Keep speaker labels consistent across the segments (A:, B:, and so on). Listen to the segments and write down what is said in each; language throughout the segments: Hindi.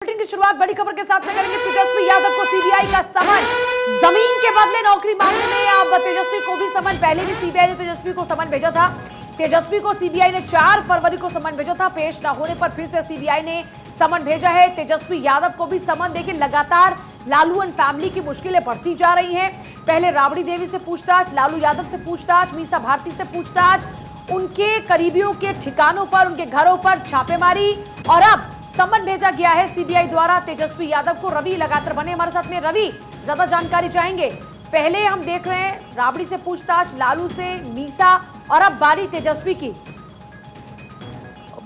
A: बुलेटिन की शुरुआत बड़ी खबर के साथ में करेंगे। तेजस्वी यादव को सीबीआई का समन, जमीन के बदले नौकरी मांगने में अब तेजस्वी को भी समन। पहले भी सीबीआई ने तेजस्वी को समन भेजा था। तेजस्वी को सीबीआई ने 4 फरवरी को समन भेजा था। पेश न होने पर फिर से सीबीआई ने समन भेजा है। तेजस्वी यादव को भी समन। देखिए, लगातार लालू एंड फैमिली की मुश्किलें बढ़ती जा रही हैं। पहले राबड़ी देवी से पूछताछ, लालू यादव से पूछताछ, मीसा भारती से पूछताछ, उनके करीबियों के ठिकानों पर, उनके घरों पर छापेमारी और अब समन भेजा गया है सीबीआई द्वारा तेजस्वी यादव को। रवि लगातार बने हमारे साथ में। रवि, ज्यादा जानकारी चाहेंगे। पहले हम देख रहे हैं राबड़ी से पूछताछ, लालू से, मीसा, और अब बारी तेजस्वी की।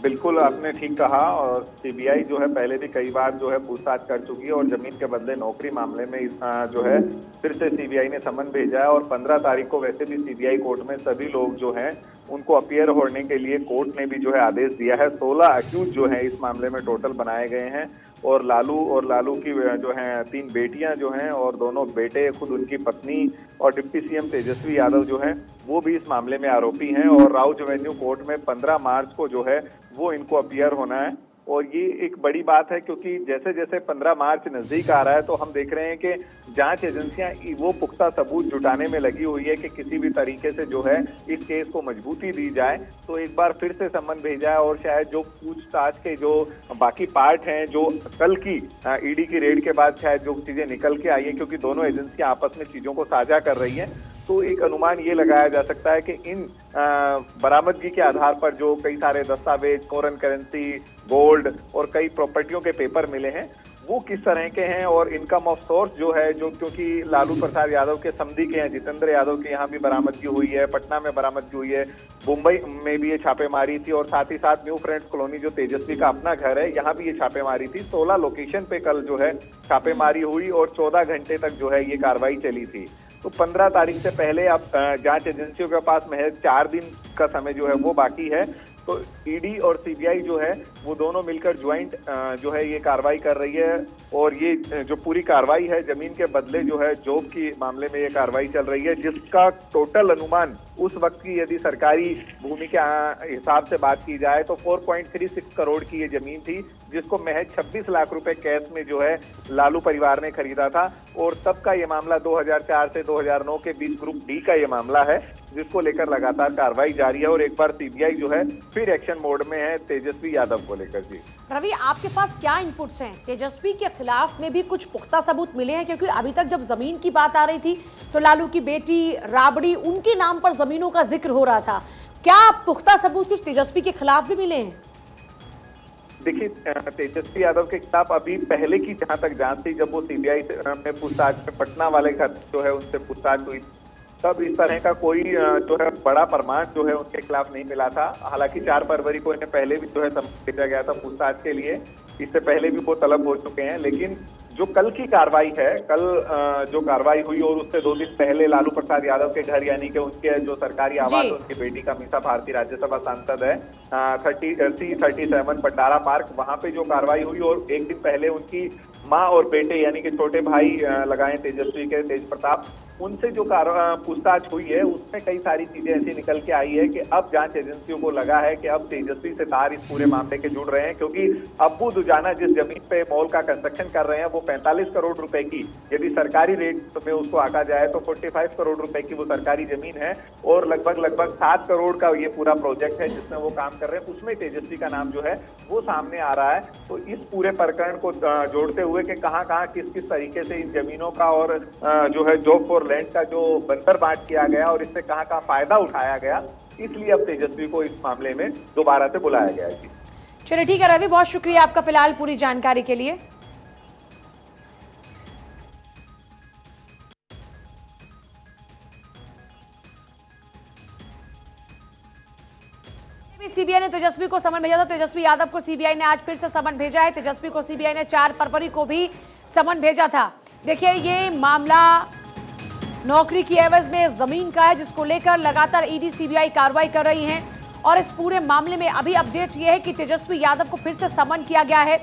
B: बिल्कुल, आपने ठीक कहा। और सीबीआई जो है पहले भी कई बार जो है पूछताछ कर चुकी है और जमीन के बदले नौकरी मामले में जो है फिर से सीबीआई ने समन भेजा है। और 15 तारीख को वैसे भी सीबीआई कोर्ट में सभी लोग जो हैं उनको अपीयर होने के लिए कोर्ट ने भी जो है आदेश दिया है। 16 अक्यूज जो है इस मामले में टोटल बनाए गए हैं। और लालू की जो है 3 बेटियां जो हैं और 2 बेटे, खुद उनकी पत्नी और डिप्टी सीएम तेजस्वी यादव जो हैं वो भी इस मामले में आरोपी हैं। और राउज एवेन्यू कोर्ट में 15 मार्च को जो है वो इनको अपीयर होना है। और ये एक बड़ी बात है क्योंकि जैसे जैसे 15 मार्च नजदीक आ रहा है तो हम देख रहे हैं कि जांच एजेंसियां वो पुख्ता सबूत जुटाने में लगी हुई है कि किसी भी तरीके से जो है इस केस को मजबूती दी जाए। तो एक बार फिर से समन भेजा है और शायद जो पूछताछ के जो बाकी पार्ट हैं, जो कल की ईडी की रेड के बाद शायद जो चीजें निकल के आई है, क्योंकि दोनों एजेंसियां आपस में चीजों को साझा कर रही है, तो एक अनुमान ये लगाया जा सकता है कि इन बरामदगी के आधार पर जो कई सारे दस्तावेज, फॉरेन करेंसी, गोल्ड और कई प्रॉपर्टियों के पेपर मिले हैं वो किस तरह के हैं और इनकम ऑफ सोर्स जो है, जो क्योंकि लालू प्रसाद यादव के समधी के हैं, जितेंद्र यादव के यहाँ भी बरामदगी हुई है, पटना में बरामदगी हुई है, मुंबई में भी ये छापेमारी थी और साथ ही साथ न्यू फ्रेंड्स कॉलोनी जो तेजस्वी का अपना घर है यहाँ भी ये छापेमारी थी। 16 लोकेशन पे कल जो है छापेमारी हुई और 14 घंटे तक जो है ये कार्रवाई चली थी। तो 15 तारीख से पहले अब जांच एजेंसियों के पास महज 4 दिन का समय जो है वो बाकी है। तो ईडी और सीबीआई जो है वो दोनों मिलकर ज्वाइंट जो है ये कार्रवाई कर रही है। और ये जो पूरी कार्रवाई है जमीन के बदले जो है जॉब की मामले में ये कार्रवाई चल रही है, जिसका टोटल अनुमान उस वक्त की यदि सरकारी भूमि के हिसाब से बात की जाए तो 4.36 करोड़ की ये जमीन थी, जिसको महज 26 लाख रुपए कैश में जो है लालू परिवार ने खरीदा था। और तब का ये मामला 2004 से 2009 के बीच ग्रुप डी का ये मामला है, जिसको लेकर लगातार कार्रवाई जारी है। और एक बार सीबीआई जो है फिर एक्शन मोड में है तेजस्वी यादव को लेकर। जी
A: रवि, आपके पास क्या इनपुट्स हैं? तेजस्वी के खिलाफ में भी कुछ पुख्ता सबूत मिले हैं, क्योंकि अभी तक जब जमीन की बात आ रही थी तो लालू की बेटी राबड़ी, उनके नाम पर जमीनों का जिक्र हो रहा था। क्या पुख्ता सबूत कुछ तेजस्वी के खिलाफ भी मिले हैं?
B: देखिए, तेजस्वी यादव के खिलाफ अभी पहले की जहां तक जांच थी, जब वो सीबीआई में पूछताछ में पटना वाले घर जो है उनसे पूछताछ हुई, तब इस तरह का कोई जो है बड़ा प्रमाण जो है उनके खिलाफ नहीं मिला था। हालांकि 4 फरवरी को इन्हें पहले भी जो है भेजा गया था पूछताछ के लिए, इससे पहले भी वो तलब हो चुके हैं। लेकिन जो कल की कार्रवाई है, कल जो कार्रवाई हुई और उससे 2 दिन पहले लालू प्रसाद यादव के घर, यानी कि उनके जो सरकारी आवास उनकी बेटी का, मीसा भारती राज्यसभा सांसद है, 37 पटारा पार्क, वहां पे जो कार्रवाई हुई और एक दिन पहले उनकी माँ और बेटे यानी कि छोटे भाई लगाए तेजस्वी के, तेज प्रताप, उनसे जो पूछताछ हुई है उसमें कई सारी चीजें ऐसी निकल के आई है कि अब जांच एजेंसियों को लगा है कि अब तेजस्वी से तार इस पूरे मामले के जुड़ रहे हैं। क्योंकि अब्बू दुजाना जिस जमीन पे मॉल का कंस्ट्रक्शन कर रहे हैं वो 45 करोड़ रुपए की, यदि सरकारी रेट में उसको आका जाए तो 45 करोड़ रुपए की वो सरकारी जमीन है। और लगभग 7 करोड़ का ये पूरा प्रोजेक्ट है जिसमें वो काम कर रहे हैं, उसमें तेजस्वी का नाम जो है वो सामने आ रहा है। तो इस पूरे प्रकरण को जोड़ते हुए कि कहाँ किस तरीके से इन जमीनों का और जो है जॉब फॉर लैंड का जो बंतर बांट किया गया और इससे कहाँ फायदा उठाया गया, इसलिए अब तेजस्वी को इस मामले में दोबारा से बुलाया गया है।
A: चलिए ठीक है रवि, बहुत शुक्रिया आपका फिलहाल पूरी जानकारी के लिए। सीबीआई ने तेजस्वी को समन भेजा था। तेजस्वी यादव को सीबीआई ने आज फिर से समन भेजा है। तेजस्वी को सीबीआई ने 4 फरवरी को भी समन भेजा था। देखिए, ये मामला नौकरी की एवज में जमीन का है, जिसको लेकर लगातार ईडी सीबीआई कार्रवाई कर रही है। और इस पूरे मामले में अभी अपडेट ये है कि तेजस्वी यादव को फिर से समन किया गया है।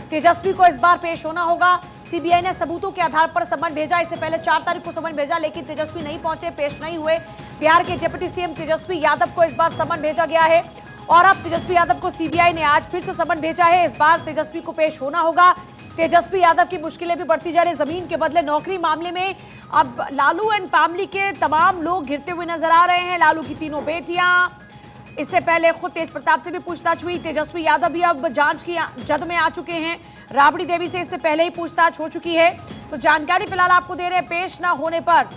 A: तेजस्वी को इस बार पेश होना होगा। सीबीआई ने सबूतों के आधार पर समन भेजा। इससे पहले 4 तारीख को समन भेजा, लेकिन तेजस्वी नहीं पहुंचे, पेश नहीं हुए। बिहार के डिप्टी सीएम तेजस्वी यादव को इस बार समन भेजा गया है और अब तेजस्वी यादव को सीबीआई ने आज फिर से समन भेजा है। इस बार तेजस्वी को पेश होना होगा। तेजस्वी यादव की मुश्किलें भी बढ़ती जा रही। जमीन के बदले नौकरी मामले में अब लालू एंड फैमिली के तमाम लोग घिरते हुए नजर आ रहे हैं। लालू की तीनों बेटियां, इससे पहले खुद तेज प्रताप से भी पूछताछ हुई। तेजस्वी यादव भी अब जांच की जद में आ चुके हैं। राबड़ी देवी से इससे पहले ही पूछताछ हो चुकी है। तो जानकारी फिलहाल आपको दे रहे हैं। पेश ना होने पर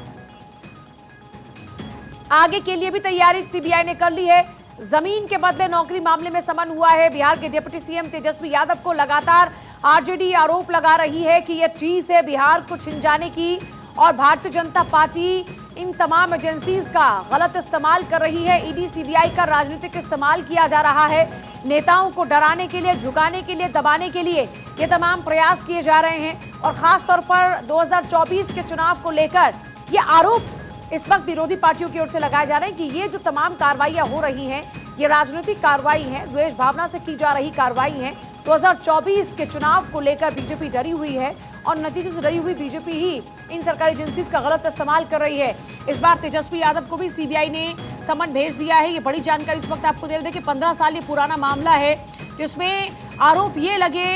A: आगे के लिए भी तैयारी सीबीआई ने कर ली है। जमीन के बदले नौकरी मामले में समन हुआ है। बिहार के डिप्टी सीएम तेजस्वी यादव को लगातार आरजेडी आरोप लगा रही है कि यह टीस है बिहार को छिन जाने की, और भारतीय जनता पार्टी इन तमाम एजेंसीज का गलत इस्तेमाल कर रही है। ईडी सीबीआई का राजनीतिक इस्तेमाल किया जा रहा है। नेताओं को डराने के लिए, झुकाने के लिए, दबाने के लिए ये तमाम प्रयास किए जा रहे हैं। और खास तौर पर 2024 के चुनाव को लेकर ये आरोप इस वक्त विरोधी पार्टियों की ओर से लगाए जा रहे हैं कि ये जो तमाम कार्रवाइयां हो रही हैं ये राजनीतिक कार्रवाई है, द्वेष भावना से की जा रही कार्रवाई है। 2024 के चुनाव को लेकर बीजेपी डरी हुई है और नतीजे से डरी हुई बीजेपी ही इन सरकारी एजेंसीज का गलत इस्तेमाल कर रही है। इस बार तेजस्वी यादव को भी सीबीआई ने समन भेज दिया है। ये बड़ी जानकारी इस वक्त आपको दे रहे थे कि 15 साल ये पुराना मामला है जिसमें आरोप ये लगे,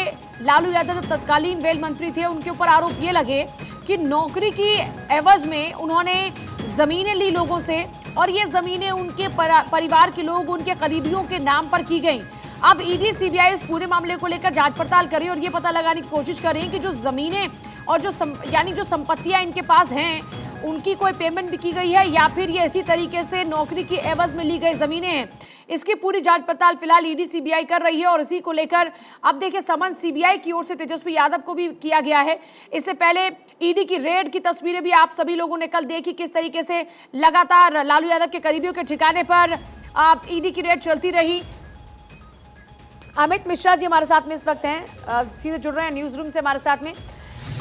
A: लालू यादव तत्कालीन रेल मंत्री थे, उनके ऊपर आरोप ये लगे कि नौकरी की एवज में उन्होंने जमीनें ली लोगों से, और ये जमीनें उनके परिवार के लोग, उनके करीबियों के नाम पर की गई। अब ईडी सीबीआई इस पूरे मामले को लेकर जांच पड़ताल कर रही है और ये पता लगाने की कोशिश कर रही है कि जो जमीनें और जो संपत्तियां इनके पास हैं उनकी कोई पेमेंट भी की गई है या फिर ये इसी तरीके से नौकरी की एवज में ली गई जमीनें हैं। इसकी पूरी जांच पड़ताल फिलहाल ईडी सीबीआई कर रही है और इसी को लेकर अब देखिए समन सीबीआई की ओर से तेजस्वी यादव को भी किया गया है। इससे पहले ईडी की रेड की तस्वीरें भी आप सभी लोगों ने कल देखी, किस तरीके से लगातार लालू यादव के करीबियों के ठिकाने पर ईडी की रेड चलती रही। अमित मिश्रा जी हमारे साथ में इस वक्त हैं, सीधे जुड़ रहे हैं न्यूज रूम से हमारे साथ में।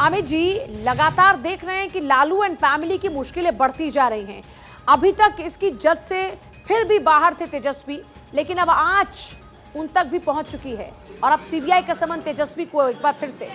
A: अमित जी, लगातार देख रहे हैं कि लालू एंड फैमिली की मुश्किलें बढ़ती जा रही हैं। अभी तक इसकी जद से फिर भी बाहर थे तेजस्वी, लेकिन अब आंच उन तक भी पहुंच चुकी है और अब सीबीआई का समन तेजस्वी को एक बार फिर से।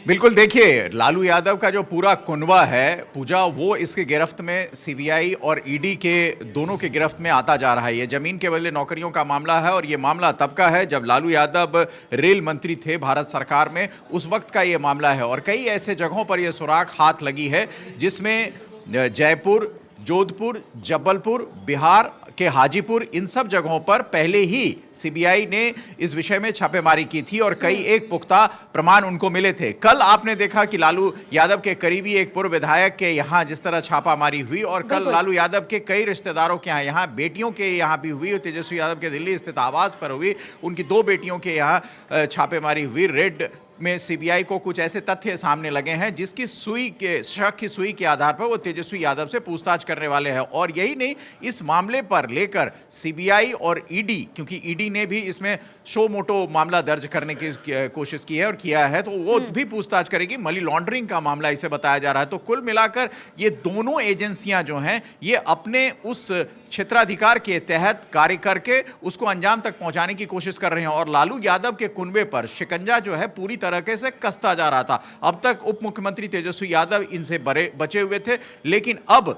C: बिल्कुल, देखिए लालू यादव का जो पूरा कुनबा है पूजा, वो इसके गिरफ्त में सीबीआई और ईडी के दोनों के गिरफ्त में आता जा रहा है। ये जमीन के बदले नौकरियों का मामला है और ये मामला तब का है जब लालू यादव रेल मंत्री थे भारत सरकार में, उस वक्त का ये मामला है। और कई ऐसे जगहों पर ये सुराख हाथ लगी है जिसमें जयपुर, जोधपुर, जबलपुर, बिहार के हाजीपुर, इन सब जगहों पर पहले ही सीबीआई ने इस विषय में छापेमारी की थी और कई एक पुख्ता प्रमाण उनको मिले थे। कल आपने देखा कि लालू यादव के करीबी एक पूर्व विधायक के यहाँ जिस तरह छापामारी हुई, और कल लालू यादव के कई रिश्तेदारों के यहाँ बेटियों के यहाँ भी हुई, तेजस्वी यादव के दिल्ली स्थित आवास पर हुई, उनकी 2 बेटियों के यहाँ छापेमारी हुई। रेड में सीबीआई को कुछ ऐसे तथ्य सामने लगे हैं जिसकी शक की सुई के आधार पर वो तेजस्वी यादव से पूछताछ करने वाले हैं। और यही नहीं, इस मामले पर लेकर सीबीआई और ईडी, क्योंकि ईडी ने भी इसमें शो मोटो मामला दर्ज करने की कोशिश की है और किया है, तो वो भी पूछताछ करेगी। मनी लॉन्ड्रिंग का मामला इसे बताया जा रहा है। तो कुल मिलाकर ये दोनों एजेंसियां जो हैं ये अपने उस क्षेत्राधिकार के तहत कार्य करके उसको अंजाम तक पहुंचाने की कोशिश कर रहे हैं। और लालू यादव के कुनबे पर शिकंजा जो है पूरी तरह से कसता जा रहा था। अब तक उप मुख्यमंत्री तेजस्वी यादव इनसे बचे हुए थे, लेकिन अब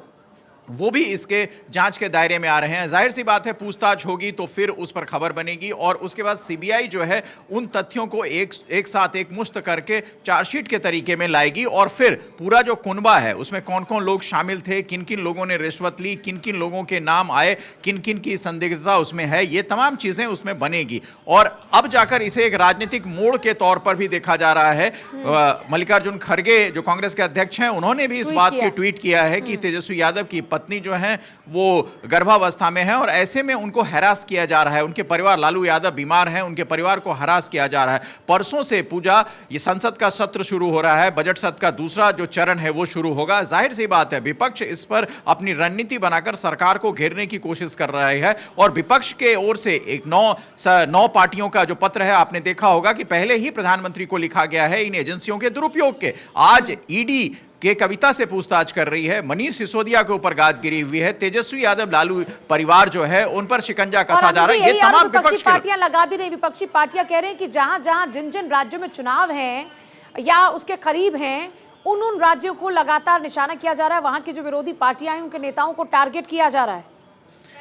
C: वो भी इसके जांच के दायरे में आ रहे हैं। जाहिर सी बात है, पूछताछ होगी तो फिर उस पर खबर बनेगी और उसके बाद सीबीआई जो है उन तथ्यों को एक साथ एक मुश्त करके चार्जशीट के तरीके में लाएगी और फिर पूरा जो कुनबा है उसमें कौन कौन लोग शामिल थे, किन किन लोगों ने रिश्वत ली, किन किन लोगों के नाम आए, किन किन की संदिग्धता उसमें है, ये तमाम चीजें उसमें बनेगी। और अब जाकर इसे एक राजनीतिक मोड़ के तौर पर भी देखा जा रहा है। मल्लिकार्जुन खड़गे जो कांग्रेस के अध्यक्ष हैं, उन्होंने भी इस बात की ट्वीट किया है कि तेजस्वी यादव की पत्नी जो है वो गर्भावस्था में है और ऐसे में उनको हरास किया जा रहा है। उनके परिवार, लालू यादव बीमार हैं, उनके परिवार को हरास किया जा रहा है। परसों से पूजा ये संसद का सत्र शुरू हो रहा है, बजट सत्र का दूसरा जो चरण है वो शुरू होगा। जाहिर सी बात है विपक्ष इस पर अपनी रणनीति बनाकर सरकार को घेरने की कोशिश कर रहा है और विपक्ष के ओर से एक 9 पार्टियों का जो पत्र है, आपने देखा होगा कि पहले ही प्रधानमंत्री को लिखा गया है इन एजेंसियों के दुरुपयोग के। आज ईडी के कविता से पूछताछ कर रही है, मनीष सिसोदिया के ऊपर गाज गिरी हुई है, तेजस्वी यादव लालू परिवार जो है उन पर शिकंजा कसा जा रहा है। ये तमाम विपक्षी
A: पार्टियां लगा भी रही, विपक्षी पार्टियां कह रहे हैं कि जहां जहां जिन जिन राज्यों में चुनाव हैं या उसके करीब हैं उन राज्यों को लगातार निशाना किया जा रहा है, वहां की जो विरोधी पार्टियां हैं उनके नेताओं को टारगेट किया जा रहा है।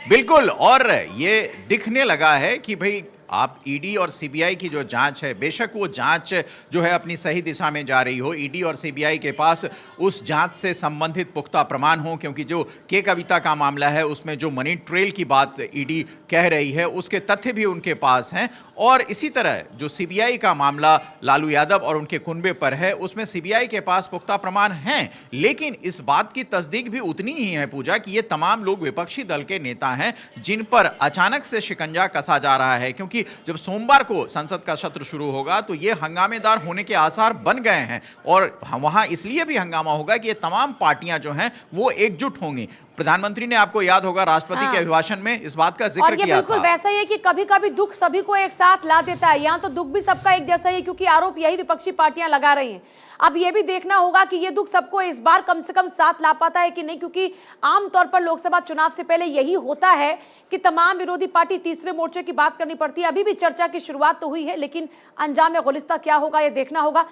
C: बिल्कुल, और ये दिखने लगा है कि भाई आप ईडी और सीबीआई की जो जांच है, बेशक वो जांच जो है अपनी सही दिशा में जा रही हो, ईडी और सीबीआई के पास उस जांच से संबंधित पुख्ता प्रमाण हो, क्योंकि जो के कविता का मामला है उसमें जो मनी ट्रेल की बात ईडी कह रही है उसके तथ्य भी उनके पास हैं, और इसी तरह जो सीबीआई का मामला लालू यादव और उनके कुनबे पर है उसमें सीबीआई के पास पुख्ता प्रमाण हैं। लेकिन इस बात की तस्दीक भी उतनी ही है पूजा कि ये तमाम लोग विपक्षी दल के नेता हैं जिन पर अचानक से शिकंजा कसा जा रहा है, क्योंकि जब सोमवार को संसद का सत्र शुरू होगा तो ये हंगामेदार होने के आसार बन गए हैं, और वहां इसलिए भी हंगामा होगा कि ये तमाम पार्टियां जो हैं वो एकजुट होंगी। प्रधानमंत्री ने, आपको याद होगा, राष्ट्रपति के अभिभाषण में इस बात का जिक्र
A: और ये
C: किया
A: बिल्कुल
C: था।
A: वैसा ही है कि कभी कभी दुख सभी को एक साथ ला देता है, यहाँ तो दुख भी सबका एक जैसा ही है, क्योंकि आरोप यही विपक्षी पार्टियां लगा रही हैं। अब ये भी देखना होगा कि ये दुख सबको इस बार कम से कम साथ ला पाता है कि नहीं, क्योंकि आमतौर पर लोकसभा चुनाव से पहले यही होता है कि तमाम विरोधी पार्टी तीसरे मोर्चे की बात करनी पड़ती है। अभी भी चर्चा की शुरुआत तो हुई है, लेकिन अंजाम गुलिस्ता क्या होगा ये देखना होगा।